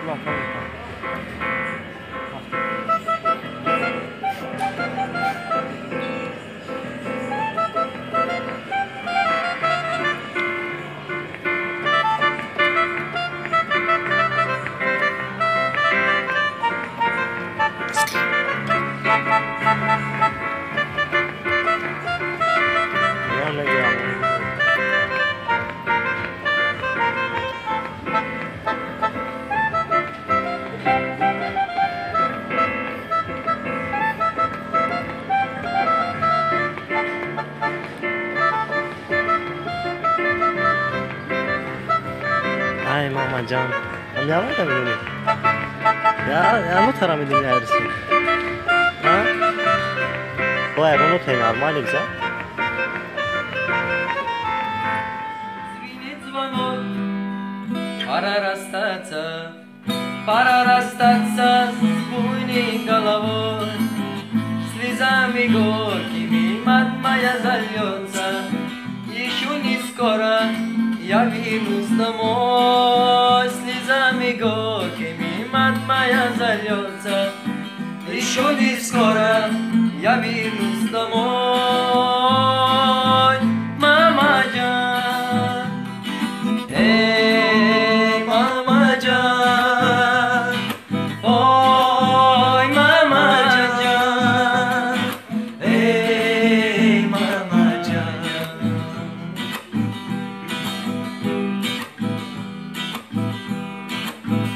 ای ماما جان هم نباید میدونی یا همه ترا میدونی هرسی باید اونو تایی نرمالی بزا Pararastaca zbujni головой Слезами горькими мать моя зальется Еще не скоро я вернусь домой Слезами горькими мать моя зальется Еще не скоро я вернусь домой Мама Джан Эй, мама Джан Ой, мама Джан Эй, мама Джан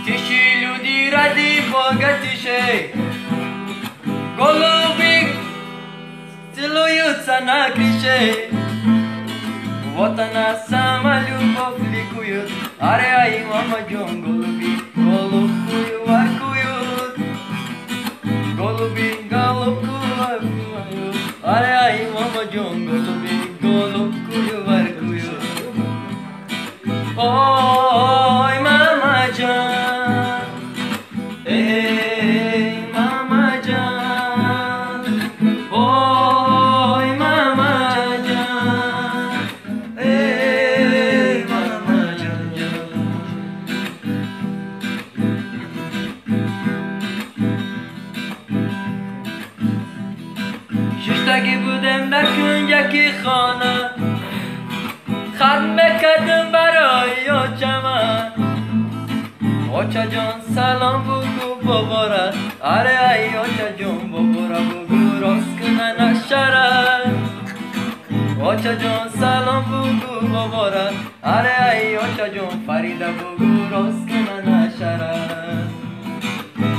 Тиши люди ради Бога тише Голуби целуются на крыше Вот она сама любовь ликует Аре, ай, мама Джон, голуби голубкую воркуют Голуби голубкую воркуют Аре, ай, мама Джон, голуби голубкую воркуют Ой, мама Джан Эй, мама Джан Ой, мама Джан Эй, мама Джан ششتگی بودم در کنجکی خانه ختم کردم برای آچمن آچا جان سلام بگو بابارا اره ای آچا جان بابارا بگو راست کنه نشره آچا جان سلام بگو بابارا اره ای آچا جان فریده بگو راست کنه نشره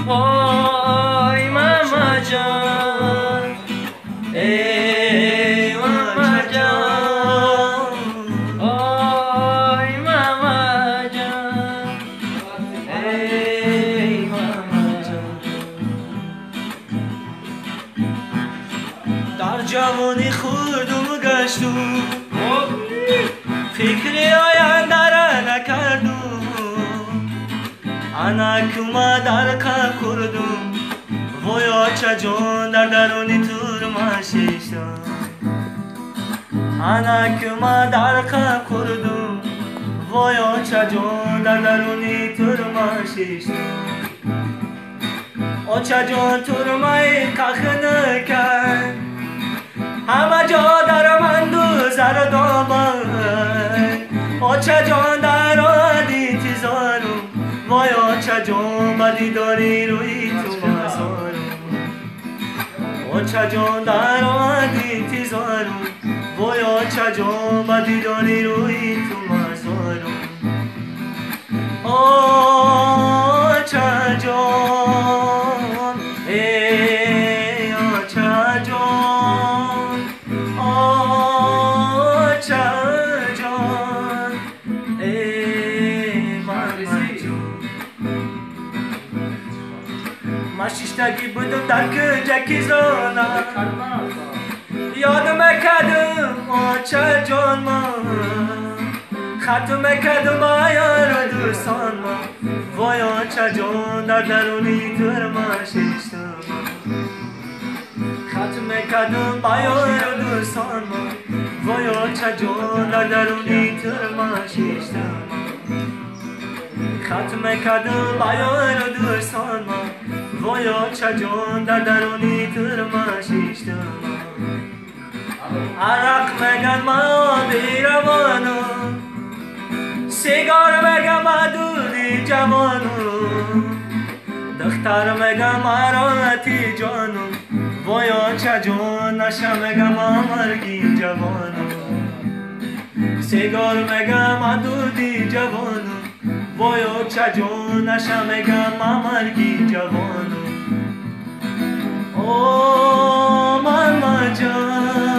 آی ماما جان ای ماما جان آی ماما جان ای ماما جان در جوانی خودم گشتم فکری آینده را نکردم انکما در کار کردم وای آچا جان در درونی تورما شیشتم انکما در کار کردم وای آچا جان در درونی تورما شیشتم آچا جان تورمای کخ نکرد همه جا در من دوزر دامن آچا جان در آدی تیزارم وای آچا جان بدی داری روی تو مزارم آچا جان در آدی تیزارم وای آچا جان بدی داری روی تو مزارم آچا جان ای آچا جان آچا جان ای ماما جان من شیشتگی بودم در کنجکی زانم یادم کردم آچا جان من ختم کردم آیا رو دوستان ما وای آچا جان در درونی تورما شیشتم ختم کردم آیا رو دوستان ما وای آچا جان در درونی تورما شیشتم ختم کردم بیان و دوستان ما ویا چه جان در درونی ترما شیشتم عرق مگن ما بیروانو سیگار مگن ما دودی جوانو دختر مگن مراتی جانو ویا چه جان نشه مگن ما مرگی جوانو سیگار مگن ما دودی جوانو ویا چه جان نشه مگن ما مرگی جوانو او ماما جان